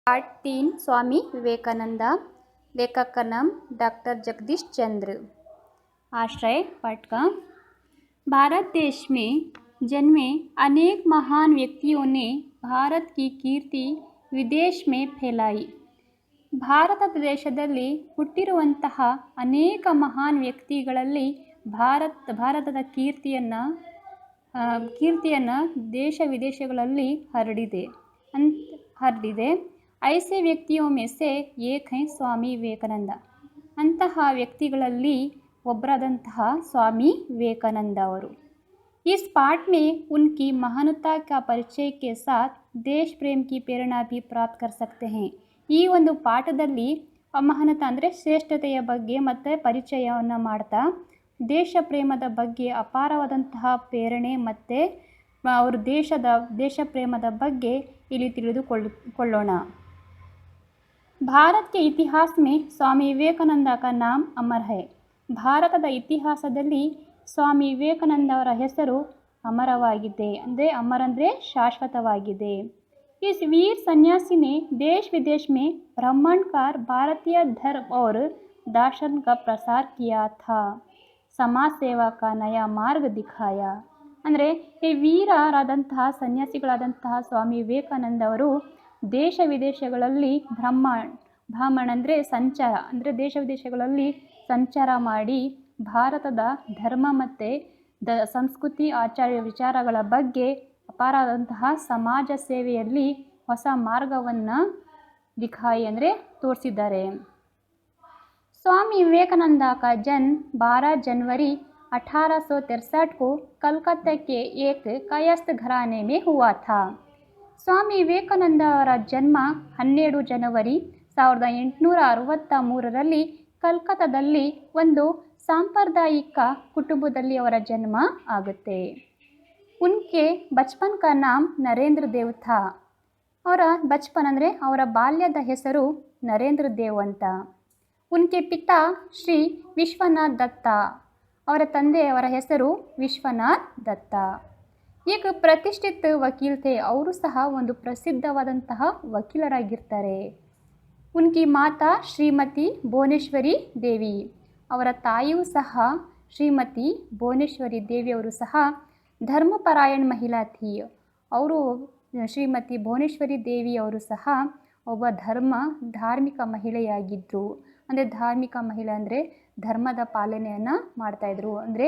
Part 3 Swami Vivekananda. लेखक का नाम डॉक्टर जगदीश चंद्र। आश्रय पाठ का। भारत देश में जन्मे अनेक महान व्यक्तियों ने भारत की कीर्ति विदेश में फैलाई। ಭಾರತ ದೇಶದಲ್ಲಿ ಹುಟ್ಟಿರುವಂತಹ ಅನೇಕ ಮಹಾನ್ ವ್ಯಕ್ತಿಗಳಲ್ಲಿ ಭಾರತದ ಕೀರ್ತಿಯನ್ನು ದೇಶ ವಿದೇಶಗಳಲ್ಲಿ ಹರಡಿದೆ। ऐसे व्यक्तियों में से एक हैं स्वामी विवेकानंद। अंತಹ ವ್ಯಕ್ತಿಗಳಲ್ಲಿ ಒಬ್ಬರಾದಂತಹ स्वामी विवेकानंद ಅವರು। इस पाठ में उनकी महानता का परिचय के साथ देश प्रेम की प्रेरणा भी प्राप्त कर सकते हैं। ಈ ಒಂದು ಪಾಠದಲ್ಲಿ ಮಹಾನತ ಅಂದರೆ ಶ್ರೇಷ್ಠತೆಯ ಬಗ್ಗೆ ಮತ್ತು ಪರಿಚಯವನ್ನು ಮಾಡ್ತಾ ದೇಶ ಪ್ರೇಮದ ಬಗ್ಗೆ ಅಪಾರವಾದಂತಹ ಪ್ರೇರಣೆ ಮತ್ತು ಅವ್ರ ದೇಶ ಪ್ರೇಮದ ಬಗ್ಗೆ ಇಲ್ಲಿ ತಿಳಿದುಕೊಳ್ಳೋಣ। ಭಾರತ के इतिहास में स्वामी विवेकानंद का नाम अमर है। ಭಾರತದ ಇತಿಹಾಸದಲ್ಲಿ ಸ್ವಾಮಿ ವಿವೇಕಾನಂದ ಅವರ ಹೆಸರು ಅಮರವಾಗಿದೆ। ಅಂದರೆ ಅಮರ ಅಂದರೆ ಶಾಶ್ವತವಾಗಿದೆ। इस वीर सन्यासी ने देश विदेश में भ्रमण कर भारतीय धर्म और दर्शन का प्रसार किया था। समाज सेवा का नया मार्ग दिखाया। ಅಂದರೆ ಈ ವೀರರಾದಂತಹ ಸನ್ಯಾಸಿಗಳಾದಂತಹ ಸ್ವಾಮಿ ವಿವೇಕಾನಂದ ಅವರು ದೇಶ ವಿದೇಶಗಳಲ್ಲಿ ಭ್ರಮಣ ಅಂದರೆ ಸಂಚಾರ ಅಂದರೆ ದೇಶ ವಿದೇಶಗಳಲ್ಲಿ ಸಂಚಾರ ಮಾಡಿ ಭಾರತದ ಧರ್ಮ ಮತ್ತು ಸಂಸ್ಕೃತಿ ಆಚಾರ ವಿಚಾರಗಳ ಬಗ್ಗೆ ಅಪಾರವಾದಂತಹ ಸಮಾಜ ಸೇವೆಯಲ್ಲಿ ಹೊಸ ಮಾರ್ಗವನ್ನು ಅಂದರೆ ತೋರಿಸಿದ್ದಾರೆ। स्वामी विवेकानंद का जन्म 12 जनवरी 1863 को कलकत्ता के एक कायस्थ घराने में हुआ था। स्वामी विवेकानंद ಅವರ ಜನ್ಮ 12 ಜನವರಿ 1863ರಲ್ಲಿ ಕಲ್ಕತ್ತಾದಲ್ಲಿ ಒಂದು ಸಾಂಪ್ರದಾಯಿಕ ಕುಟುಂಬದಲ್ಲಿ ಅವರ ಜನ್ಮ ಆಗುತ್ತೆ। उनके बचपन का नाम नरेंद्र देव था। ಅವರ ಬಚಪನ್ ಅಂದರೆ ಅವರ ಬಾಲ್ಯದ ಹೆಸರು ನರೇಂದ್ರ ದೇವ್ ಅಂತ। उनके पिता श्री विश्वनाथ दत्ता। ಅವರ ತಂದೆಯವರ ಹೆಸರು ವಿಶ್ವನಾಥ್ ದತ್ತ। ಈಗ ಪ್ರತಿಷ್ಠಿತ ವಕೀಲ್ थे। ಅವರು ಸಹ ಒಂದು ಪ್ರಸಿದ್ಧವಾದಂತಹ ವಕೀಲರಾಗಿರ್ತಾರೆ। उनकी माता श्रीमती ಭುವನೇಶ್ವರಿ ದೇವಿ। ಅವರ ತಾಯಿಯೂ ಸಹ ಶ್ರೀಮತಿ ಭುವನೇಶ್ವರಿ ದೇವಿಯವರು ಸಹ ಧರ್ಮಪರಾಯಣ ಮಹಿಳಾ ಥಿ। ಅವರು ಶ್ರೀಮತಿ ಭುವನೇಶ್ವರಿ ದೇವಿಯವರು ಸಹ ಒಬ್ಬ ಧಾರ್ಮಿಕ ಮಹಿಳೆಯಾಗಿದ್ದರು। ಅಂದರೆ ಧಾರ್ಮಿಕ ಮಹಿಳೆ ಅಂದರೆ ಧರ್ಮದ ಪಾಲನೆಯನ್ನು ಮಾಡ್ತಾಯಿದ್ರು। ಅಂದರೆ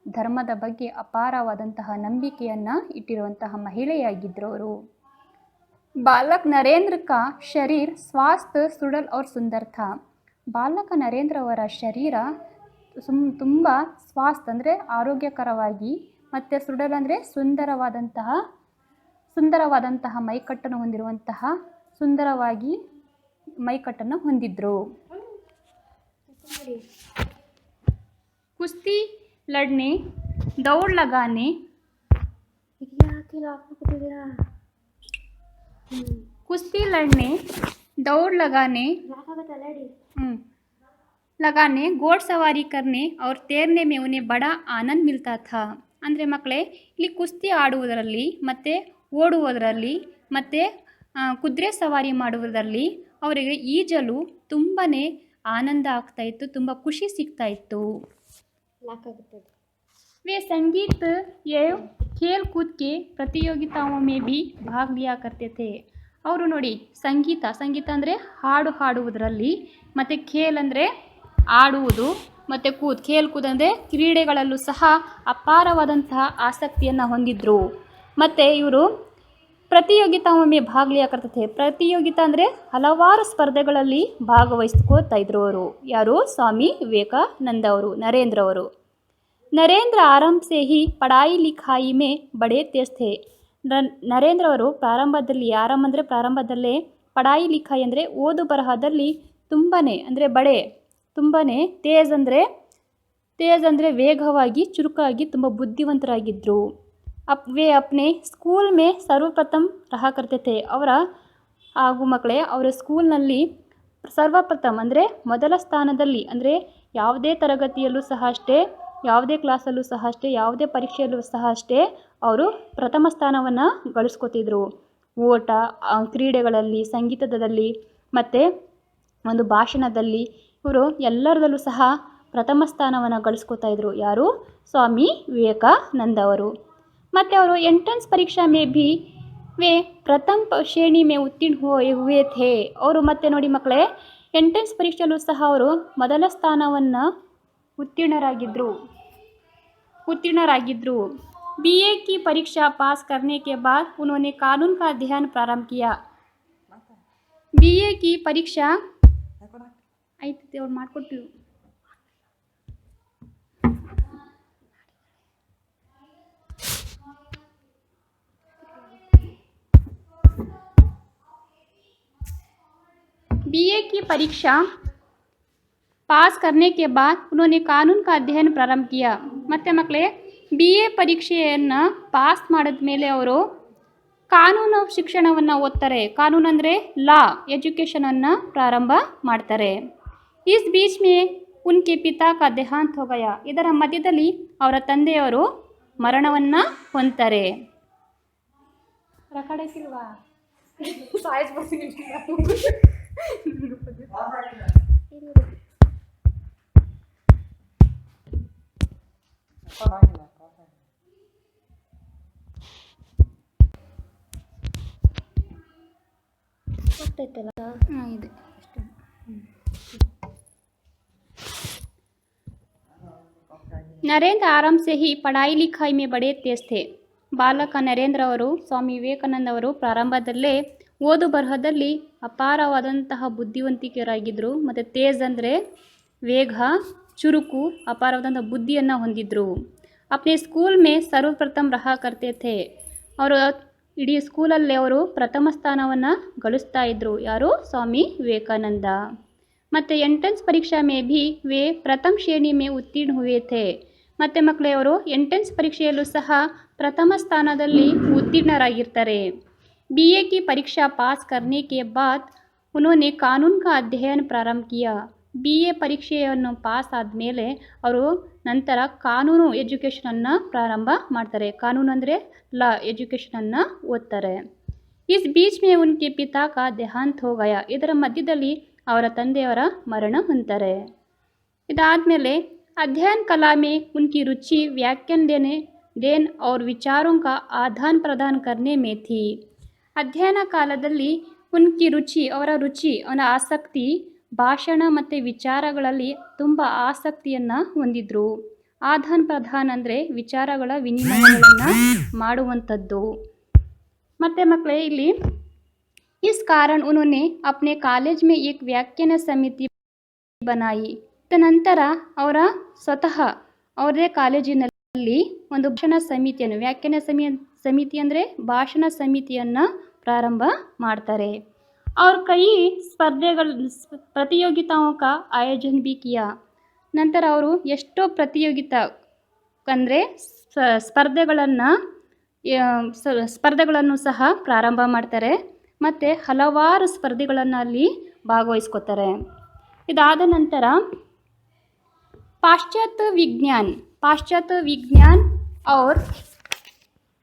ಧರ್ಮದ ಬಗ್ಗೆ ಅಪಾರವಾದಂತಹ ನಂಬಿಕೆಯನ್ನು ಇಟ್ಟಿರುವಂತಹ ಮಹಿಳೆಯಾಗಿದ್ದರು ಅವರು। ಬಾಲಕ ನರೇಂದ್ರ ಕಾ ಶರೀರ ಸ್ವಾಸ್ಥ್ಯ ಸುಡಲ್ और ಸುಂದರ था। ಬಾಲಕ ನರೇಂದ್ರ ಅವರ ಶರೀರ ತುಂಬ ಸ್ವಾಸ್ಥ್ಯ ಅಂದರೆ ಆರೋಗ್ಯಕರವಾಗಿ ಮತ್ತು ಸುಡಲ್ ಅಂದರೆ ಸುಂದರವಾದಂತಹ ಮೈಕಟ್ಟನ್ನು ಹೊಂದಿರುವಂತಹ ಸುಂದರವಾಗಿ ಮೈಕಟ್ಟನ್ನು ಹೊಂದಿದ್ರು। ಕುಸ್ತಿ ಲಡ್ನೆ ದೌಡ್ ಲಗಾನೆ घोड़सवारी करने और तैरने में उन्हें बड़ा आनंद मिलता था। ಅಂದರೆ ಮಕ್ಕಳೇ ಇಲ್ಲಿ ಕುಸ್ತಿ ಆಡುವುದರಲ್ಲಿ ಮತ್ತು ಓಡುವುದರಲ್ಲಿ ಮತ್ತು ಕುದುರೆ ಸವಾರಿ ಮಾಡುವುದರಲ್ಲಿ ಅವರಿಗೆ ಈಜಲು ತುಂಬಾ ಆನಂದ ಆಗ್ತಾಯಿತ್ತು, ತುಂಬ ಖುಷಿ ಸಿಗ್ತಾಯಿತ್ತು। वे संगीत एवं खेल कूद के प्रतियोगिताओं में भी भाग लिया करते थे। ಅವರು ನೋಡಿ ಸಂಗೀತ ಅಂದರೆ ಹಾಡುವುದರಲ್ಲಿ ಮತ್ತು ಖೇಲ್ ಅಂದರೆ ಆಡುವುದು ಮತ್ತು ಖೇಲ್ ಕೂದ್ ಅಂದರೆ ಕ್ರೀಡೆಗಳಲ್ಲೂ ಸಹ ಅಪಾರವಾದಂತಹ ಆಸಕ್ತಿಯನ್ನು ಹೊಂದಿದ್ರು। ಮತ್ತು ಇವರು ಪ್ರತಿಯೋಗಿತಾವೊಮ್ಮೆ ಭಾಗ ಲಿಯಾ ಕರ್ತೆ थे। ಪ್ರತಿಯೋಗಿತಾ ಅಂದರೆ ಹಲವಾರು ಸ್ಪರ್ಧೆಗಳಲ್ಲಿ ಭಾಗವಹಿಸ್ಕೋತಾ ಇದ್ರು ಅವರು। ಯಾರು? ಸ್ವಾಮಿ ವಿವೇಕಾನಂದ ಅವರು, ನರೇಂದ್ರ ಅವರು। ನರೇಂದ್ರ ಆರಂಭ से ही पढ़ाई लिखाई में बड़े तेज थे। ನರೇಂದ್ರ ಅವರು ಪ್ರಾರಂಭದಲ್ಲೇ ಪಢಾಯಿ ಲಿಖಾಯಿ ಅಂದರೆ ಓದು ಬರಹದಲ್ಲಿ ತುಂಬಾ ತೇಜ್ ಅಂದರೆ ವೇಗವಾಗಿ ಚುರುಕಾಗಿ ತುಂಬ ಬುದ್ಧಿವಂತರಾಗಿದ್ದರು। वे अपने स्कूल में सर्वप्रथम रहा करते थे। ಅವರ ಸ್ಕೂಲ್ನಲ್ಲಿ ಸರ್ವಪ್ರಥಮ ಅಂದರೆ ಮೊದಲ ಸ್ಥಾನದಲ್ಲಿ ಅಂದರೆ ಯಾವುದೇ ತರಗತಿಯಲ್ಲೂ ಸಹ ಅಷ್ಟೇ, ಯಾವುದೇ ಕ್ಲಾಸಲ್ಲೂ ಸಹ ಅಷ್ಟೇ, ಯಾವುದೇ ಪರೀಕ್ಷೆಯಲ್ಲೂ ಸಹ ಅಷ್ಟೇ ಅವರು ಪ್ರಥಮ ಸ್ಥಾನವನ್ನು ಗಳಿಸ್ಕೊತಿದ್ರು। ಓಟ, ಕ್ರೀಡೆಗಳಲ್ಲಿ, ಸಂಗೀತದಲ್ಲಿ ಮತ್ತು ಒಂದು ಭಾಷಣದಲ್ಲಿ ಇವರು ಎಲ್ಲರದಲ್ಲೂ ಸಹ ಪ್ರಥಮ ಸ್ಥಾನವನ್ನು ಗಳಿಸ್ಕೊತಾ ಇದ್ರು. ಯಾರು? ಸ್ವಾಮಿ ವಿವೇಕಾನಂದ ಅವರು. ಮತ್ತು ಅವರು ಎಂಟ್ರೆನ್ಸ್ ಪರೀಕ್ಷಾ ಮೇ ಭಿ वे ಪ್ರಥಮ ಶ್ರೇಣಿ ಮೇ ಉತ್ತೀರ್ಣ ಹುए थे. ಅವರು ಮತ್ತೆ ನೋಡಿ ಮಕ್ಕಳೇ, ಎಂಟ್ರೆನ್ಸ್ ಪರೀಕ್ಷೆಯಲ್ಲೂ ಸಹ ಅವರು ಮೊದಲ ಸ್ಥಾನವನ್ನು उत्तीर्णरागिद्रू. बीए की परीक्षा पास करने के बाद उन्होंने कानून का अध्ययन प्रारंभ किया. बीए की परीक्षा ಆಯ್ತದೆ ಅವ್ರು ಮಾಡಿಕೊಟ್ಟಿವಿ. बीए की परीक्षा पास करने के बाद उन्होंने कानून का अध्ययन प्रारंभ किया. ಮತ್ತು ಮಕ್ಕಳೇ, ಬಿ ಎ ಪರೀಕ್ಷೆಯನ್ನು ಪಾಸ್ ಮಾಡಿದ ಮೇಲೆ ಅವರು ಕಾನೂನು ಶಿಕ್ಷಣವನ್ನು ಓದ್ತಾರೆ. ಕಾನೂನು ಅಂದರೆ ಲಾ ಎಜುಕೇಷನನ್ನು ಪ್ರಾರಂಭ ಮಾಡ್ತಾರೆ. ಇಸ್ ಬೀಚ್ ಮೇ ಉನ್ಕೆ ಪಿತಾ ಕಾ ದೇಹಾಂತ ಹೋ ಗಯಾ. ಇದರ ಮಧ್ಯದಲ್ಲಿ ಅವರ ತಂದೆಯವರು ಮರಣವನ್ನು ಹೊಂದ್ತಾರೆ. ರಕಡಿಸಿಲ್ವಾ ಇದೆ. ನರೇಂದ್ರ ಆರಾಮ್ से ही पढ़ाई लिखाई में बड़े तेज थे. ಬಾಲಕ ನರೇಂದ್ರ ಅವರು ಸ್ವಾಮಿ ವಿವೇಕಾನಂದ ಅವರು ಪ್ರಾರಂಭದಲ್ಲೇ ಓದು ಬರಹದಲ್ಲಿ ಅಪಾರವಾದಂತಹ ಬುದ್ಧಿವಂತಿಕೆಯರಾಗಿದ್ದರು. ಮತ್ತು ತೇಜ್ ಅಂದರೆ ವೇಗ, ಚುರುಕು, ಅಪಾರವಾದಂಥ ಬುದ್ಧಿಯನ್ನು ಹೊಂದಿದ್ರು. ಅಪ್ನೆ ಸ್ಕೂಲ್ ಮೇ ಸರ್ವಪ್ರಥಮ ರಹಾ ಕರ್ತೆ ಥೇ. ಅವರು ಇಡೀ ಸ್ಕೂಲಲ್ಲಿ ಅವರು ಪ್ರಥಮ ಸ್ಥಾನವನ್ನು ಗಳಿಸ್ತಾ ಇದ್ದರು. ಯಾರು? ಸ್ವಾಮಿ ವಿವೇಕಾನಂದ. ಮತ್ತು ಎಂಟ್ರೆನ್ಸ್ ಪರೀಕ್ಷಾ ಮೇ ಭಿ ವೇ ಪ್ರಥಮ ಶ್ರೇಣಿ ಮೇ ಉತ್ತೀರ್ಣ ಹುए थे. ಮತ್ತು ಮಕ್ಕಳೇ, ಅವರು ಎಂಟ್ರೆನ್ಸ್ ಪರೀಕ್ಷೆಯಲ್ಲೂ ಸಹ ಪ್ರಥಮ ಸ್ಥಾನದಲ್ಲಿ ಉತ್ತೀರ್ಣರಾಗಿರ್ತಾರೆ. ಬಿ ಎ ಕಿ ಪರೀಕ್ಷಾ ಪಾಸ್ ಕರ್ನೆ ಕೆ ಬಾದ್ ಉನ್ಹೋನೆ ಕಾನೂನ್ ಕಾ ಅಧ್ಯಯನ ಪ್ರಾರಂಭ ಕಿಯಾ. ಬಿ ಎ ಪರೀಕ್ಷೆಯನ್ನು ಪಾಸ್ ಆದಮೇಲೆ ಅವರು ನಂತರ ಕಾನೂನು ಎಜುಕೇಷನನ್ನು ಪ್ರಾರಂಭ ಮಾಡ್ತಾರೆ. ಕಾನೂನು ಅಂದರೆ ಲಾ ಎಜುಕೇಷನನ್ನು ಓದ್ತಾರೆ. ಇಸ್ ಬೀಚ್ ಮೇ ಉನ್ಕೆ ಪಿತಾ ಕಾ ದೇಹಾಂತ ಹೋ ಗಯಾ. ಇದರ ಮಧ್ಯದಲ್ಲಿ ಅವರ ತಂದೆಯವರ ಮರಣ ಹೊಂದ್ತಾರೆ. ಇದಾದಮೇಲೆ अध्ययन कला में उनकी रुचि व्याख्यान देन और विचारों का आदान प्रदान करने में थी. ಅಧ್ಯಯನ ಕಾಲದಲ್ಲಿ ಉನ್ಕಿ ರುಚಿ, ಅವರ ಆಸಕ್ತಿ ಭಾಷಣ ಮತ್ತು ವಿಚಾರಗಳಲ್ಲಿ ತುಂಬ ಆಸಕ್ತಿಯನ್ನು ಹೊಂದಿದ್ರು. ಆದಾನ್ ಪ್ರದಾನ್ ಅಂದರೆ ವಿಚಾರಗಳ ವಿನಿಮಯಗಳನ್ನು ಮಾಡುವಂಥದ್ದು. ಮತ್ತು ಮಕ್ಕಳೇ, ಇಲ್ಲಿ इस कारण उन्होंने अपने कॉलेज में एक व्याख्यान समिति बनाई. ನಂತರ ಅವರ ಸ್ವತಃ ಅವರದೇ ಕಾಲೇಜಿನಲ್ಲಿ ಒಂದು ಭಾಷಣ ಸಮಿತಿಯನ್ನು, ವ್ಯಾಖ್ಯಾನ ಸಮಿತಿ ಅಂದರೆ ಭಾಷಣ ಸಮಿತಿಯನ್ನು ಪ್ರಾರಂಭ ಮಾಡ್ತಾರೆ. ಅವ್ರ ಕೈ ಪ್ರತಿಯೋಗಿತಾओं का आयोजन भी किया. ನಂತರ ಅವರು ಎಷ್ಟೋ ಪ್ರತಿಯೋಗಿತಾ ಅಂದರೆ ಸ್ಪರ್ಧೆಗಳನ್ನು ಸಹ ಪ್ರಾರಂಭ ಮಾಡ್ತಾರೆ. ಮತ್ತು ಹಲವಾರು ಸ್ಪರ್ಧೆಗಳನ್ನು ಅಲ್ಲಿ ಭಾಗವಹಿಸ್ಕೋತಾರೆ. ಇದಾದ ನಂತರ पाश्चात्य विज्ञान और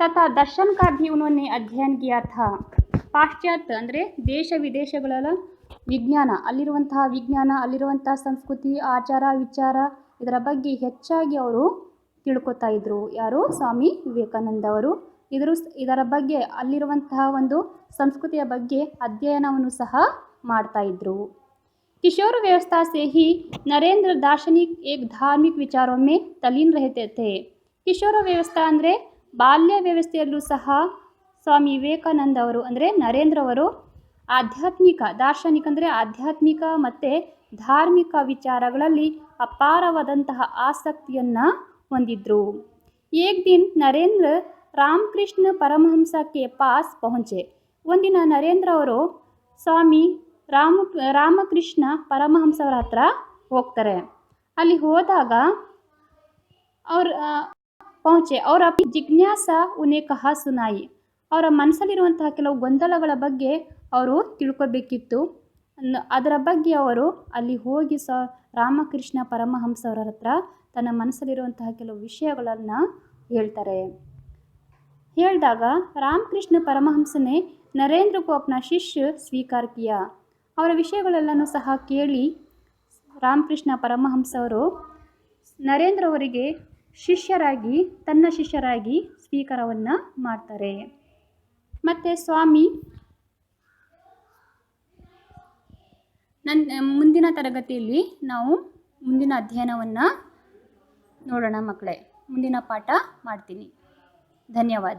तथा दर्शन का भी उन्होंने अध्ययन किया था. ಪಾಶ್ಚಾತ್ಯ ಅಂದರೆ ದೇಶ ವಿದೇಶಗಳ ವಿಜ್ಞಾನ, ಅಲ್ಲಿರುವಂತಹ ವಿಜ್ಞಾನ, ಅಲ್ಲಿರುವಂತಹ ಸಂಸ್ಕೃತಿ, ಆಚಾರ, ವಿಚಾರ, ಇದರ ಬಗ್ಗೆ ಹೆಚ್ಚಾಗಿ ಅವರು ತಿಳ್ಕೊತಾ ಇದ್ದರು. ಯಾರು? ಸ್ವಾಮಿ ವಿವೇಕಾನಂದ ಅವರು. ಇದರ ಬಗ್ಗೆ, ಅಲ್ಲಿರುವಂತಹ ಒಂದು ಸಂಸ್ಕೃತಿಯ ಬಗ್ಗೆ ಅಧ್ಯಯನವನ್ನು ಸಹ ಮಾಡ್ತಾ ಇದ್ದರು. किशोर व्यवस्था से ही नरेंद्र दार्शनिक एक धार्मिक विचारों में तल्लीन रहते थे. ಕಿಶೋರ ವ್ಯವಸ್ಥಾ ಅಂದರೆ ಬಾಲ್ಯ ವ್ಯವಸ್ಥೆಯಲ್ಲೂ ಸಹ ಸ್ವಾಮಿ ವಿವೇಕಾನಂದ ಅವರು ಅಂದರೆ ನರೇಂದ್ರ ಅವರು ದಾರ್ಶನಿಕ ಅಂದರೆ ಆಧ್ಯಾತ್ಮಿಕ ಮತ್ತು ಧಾರ್ಮಿಕ ವಿಚಾರಗಳಲ್ಲಿ ಅಪಾರವಾದಂತಹ ಆಸಕ್ತಿಯನ್ನು ಹೊಂದಿದ್ರು. ಏಕ್ ದಿನ ನರೇಂದ್ರ ರಾಮಕೃಷ್ಣ ಪರಮಹಂಸ ಕೆ ಪಾಸ್ ಪಹುಂಚೆ. ಒಂದಿನ ನರೇಂದ್ರ ಅವರು ಸ್ವಾಮಿ ರಾಮಕೃಷ್ಣ ಪರಮಹಂಸವರ ಹತ್ರ ಹೋಗ್ತಾರೆ. ಅಲ್ಲಿ ಹೋದಾಗ ಅವರ ಜಿಜ್ಞಾಸ ಉನ್ಹೇ ಕಹಾ ಸುನಾಯಿ. ಅವರ ಮನಸ್ಸಲ್ಲಿರುವಂತಹ ಕೆಲವು ಗೊಂದಲಗಳ ಬಗ್ಗೆ ಅವರು ತಿಳ್ಕೊಬೇಕಿತ್ತು. ಅದರ ಬಗ್ಗೆ ಅವರು ಅಲ್ಲಿ ಹೋಗಿ ರಾಮಕೃಷ್ಣ ಪರಮಹಂಸವರ ಹತ್ರ ತನ್ನ ಮನಸ್ಸಲ್ಲಿರುವಂತಹ ಕೆಲವು ವಿಷಯಗಳನ್ನು ಹೇಳ್ತಾರೆ. ಹೇಳಿದಾಗ ರಾಮಕೃಷ್ಣ ಪರಮಹಂಸನೇ नरेंद्र को अपना शिष्य स्वीकार किया. ಅವರ ವಿಷಯಗಳೆಲ್ಲನೂ ಸಹ ಕೇಳಿ ರಾಮಕೃಷ್ಣ ಪರಮಹಂಸ ಅವರು ನರೇಂದ್ರ ಅವರಿಗೆ ತನ್ನ ಶಿಷ್ಯರಾಗಿ ಸ್ವೀಕಾರವನ್ನು ಮಾಡ್ತಾರೆ. ಮತ್ತು ಸ್ವಾಮಿ ಮುಂದಿನ ತರಗತಿಯಲ್ಲಿ ನಾವು ಮುಂದಿನ ಅಧ್ಯಯನವನ್ನು ನೋಡೋಣ ಮಕ್ಕಳೇ. ಮುಂದಿನ ಪಾಠ ಮಾಡ್ತೀನಿ. ಧನ್ಯವಾದ.